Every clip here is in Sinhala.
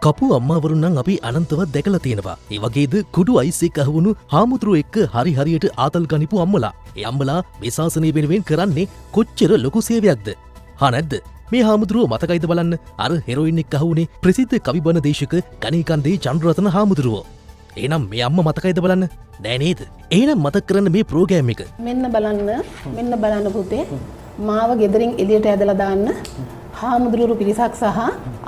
කපු අම්මාවරුන් නම් අපි අනන්තවත් දැකලා තියෙනවා. ඒ වගේද කුඩු අයිස් එක්ක අහුණු හාමුදුරුවෝ එක්ක හරි හරියට ආතල් ගනිපු අම්මලා. ඒ අම්මලා මේ ශාසනය වෙනුවෙන් කරන්නේ කොච්චර ලොකු සේවයක්ද? හා නැද්ද? මේ හාමුදුරුවෝ මතකයිද බලන්න අර හෙරොයින් එක්ක අහුනේ ප්‍රසිද්ධ කවිබන දේශක ගණේකන්දේ චන්ද්‍රරතන හාමුදුරුවෝ. එහෙනම් මේ අම්මා මතකයිද බලන්න? නෑ නේද? එහෙනම් මතක් කරන්න මේ ප්‍රෝග්‍රෑම් එක. මෙන්න බලන්න පුතේ. මාව ගෙදරින් එළියට ඇදලා දාන්න හාමුදුරුවෝ පිරිසක් සහ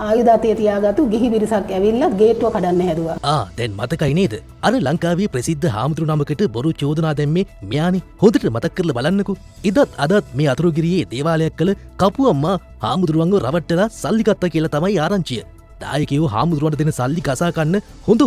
ආයුධ අතේ තියාගත්තු ගිහි පිරිසක් ඇවිල්ලා ගේට්ටුව කඩන්න හැදුවා. දැන් මතකයි නේද? අර ලංකාවේ ප්‍රසිද්ධ හාමුදුරු නමකට බොරු චෝදනා දැම්මේ මෙයානේ. හොඳට මතක් කරලා බලන්නකෝ. ඉදත් අදත් මේ අතුරුගිරියේ දේවාලයක් කළ කපු අම්මා හාමුදුරුවන්ව රවට්ටලා සල්ලි ගත්තා කියලා තමයි ආරංචිය. දායකයෝ හාමුදුරුවන්ට දෙන සල්ලි කසා කන්න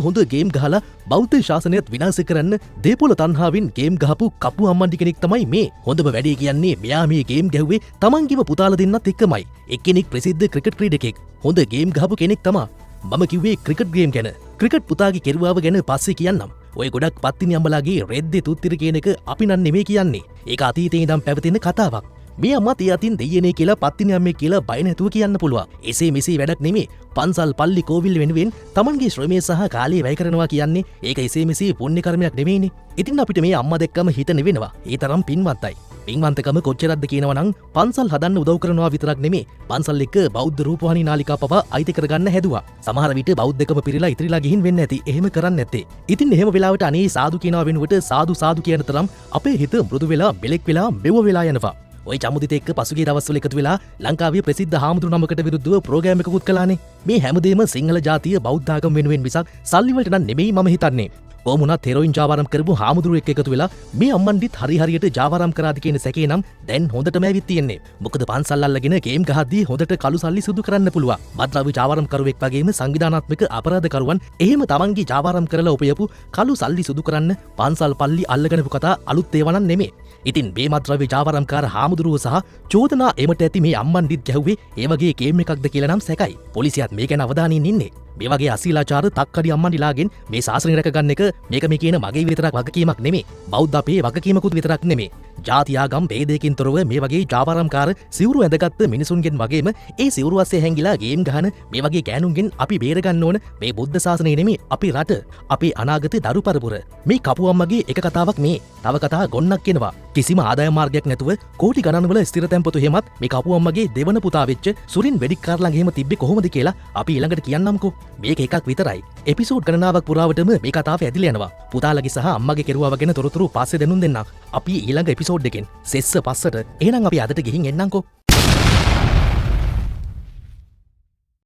හොඳ ගේම් ගහලා බෞද්ධ ශාසනයත් විනාශ කරන්න දේපොළ තණ්හාවෙන් ගේම් ගහපු කපු අම්මන්ඩි කෙනෙක් තමයි මේ. හොඳම වැඩේ කියන්නේ මෙයා මේ ගේම් ගැහුවේ තමන්ගේම පුතාලා දෙන්නත් එක්කමයි. එක්කෙනෙක් ප්‍රසිද්ධ ක්‍රිකට් ක්‍රීඩකෙක්. හොඳ ගේම් ගහපු කෙනෙක් තමා. මම කිව්වේ ක්‍රිකට් ගේම් ගැන. ක්‍රිකට් පුතාගේ කෙරුවාව ගැන පස්සේ කියන්නම්. ඔය ගොඩක් පත්තිනි අම්මලාගේ රෙද්දේ තුත්තිර කියන එක අපි නම් නෙමෙයි කියන්නේ. ඒක අතීතේ ඉඳන් පැවතෙන කතාවක්. මේ අම්මා තිය අතින් දෙයනේ කියලා පත්තිනි අම්මේ කියලා බය නැතුව කියන්න පුළුවන්. එසේ මෙසේ වැඩක් නෙමෙයි. පන්සල් පල්ලි කෝවිල් වෙනුවෙන් තමන්ගේ ශ්‍රමය සහ කාලය වැය කරනවා කියන්නේ ඒක එසේ මෙසේ පුණ්‍ය කර්මයක් නෙමෙයිනේ. ඉතින් අපිට මේ අම්මා දැක්කම හිත නෙවෙනවා. ඒ තරම් පින්වත්යි. පින්වන්තකම කොච්චරක්ද කියනවා නම් පන්සල් හදන්න උදව් කරනවා විතරක් නෙමෙයි. පන්සල් එක බෞද්ධ රූපවාහිනී නාලිකා පවා අයිති කරගන්න හැදුවා. සමහර විට බෞද්ධකම පිරීලා ඉතිරිලා ගිහින් වෙන්න ඇති. එහෙම කරන්නේ නැත්තේ. ඉතින් එහෙම වෙලාවට අනේ සාදු කියනවා වෙනුවට සාදු කියන තරම් අපේ හිත මෘදු වෙලා බෙලෙක් වෙලා මෙව වෙලා යනවා. ඔය චමුදිත එක්ක පසුගිය දවස්වල එකතු වෙලා ලංකාවේ ප්‍රසිද්ධ හාමුදුරු නමකට විරුද්ධව ප්‍රෝග්‍රෑම් එකකුත් කළානේ. මේ හැමදේම සිංහල ජාතිය බෞද්ධ ආගම වෙනුවෙන් මිසක් සල්ලි වලට නම් නෙමෙයි මම හිතන්නේ. කොමුණත් හෙරොයින් ජාවාරම් කරපු හාමුදුරුවෙක් එක්ක එකතු වෙලා මේ අම්මන්ඩිත් හරි හරියට ජාවාරම් කරාද කියන සැකේ නම් දැන් හොඳටම ඇවිත් තියෙන්නේ. මොකද පන්සල් අල්ලගෙන ගේම් ගහද්දී හොඳට කළු සල්ලි සුදු කරන්න පුළුවන්. මත්ද්‍රව්‍ය ජාවාරම් කරුවෙක් වගේම සංවිධානාත්මක අපරාධකරුවන් එහෙම තමන්ගේ ජාවාරම් කරලා උපයපු කළු සල්ලි සුදු කරන්න පන්සල් පල්ලි අල්ලගෙනපු කතා අලුත් ඒවා නම් නෙමෙයි. ඉතින් මේ මත්ද්‍රව්‍ය ජාවාරම්කාර හාමුදුරුවෝ සහ චෝදනා එමට ඇති මේ අම්මන්ඩිත් ගැහුවේ ඒ වගේ ගේම් එකක්ද කියලා නම් සැකයි. පොලිසියත් මේ ගැන අවධානයෙන් ඉන්නේ. මේ වගේ අසීලාචාර තක්කඩි අම්මන්ඩිලාගෙන් මේ ශාසනය රැකගන්න එක මේක මේ කියන මගේ විතරක් වගකීමක් නෙමෙයි. බෞද්ධ අපේ වගකීමකුත් විතරක් නෙමෙයි. ජාති ආගම් ભેදයකින් තොරව මේ වගේ ජාවාරම්කාර සිවුරු ඇඳගත්ත මිනිසුන්ගෙන් වගේම ඒ සිවුරු අස්සේ හැංගිලා ගේම් ගහන මේ වගේ ගෑනුන්ගෙන් අපි බේරගන්න ඕන මේ බුද්ධ ශාසනය නෙමෙයි අපේ රට, අපේ අනාගත දරු පරපුර. මේ කපු අම්මගේ එක කතාවක් මේ. තව කතා ගොන්නක් එනවා. කිසිම ආදායම් මාර්ගයක් නැතුව කෝටි ගණන්වල ස්ථිර තැන්පතු හැමත් මේ කපු අම්මගේ දෙවන පුතා වෙච්ච සුරින් වෙඩික්කාර ළඟ එහෙම තිබ්බේ කොහොමද කියලා අපි ඊළඟට කියන්නම්කෝ. මේක එකක් විතරයි. එපිසෝඩ් ගණනාවක් පුරාවටම මේ කතාව ඇදිලා යනවා. පුතාලගේ සහ අම්මගේ කෙරුවාව ගැන තොරතුරු පස්සේ දෙනුම් දෙන්නම්. අපි ඊළඟ එපිසෝඩ් එකෙන් සෙස්ස පස්සට. එහෙනම් අපි අදට ගිහින් එන්නම්කෝ.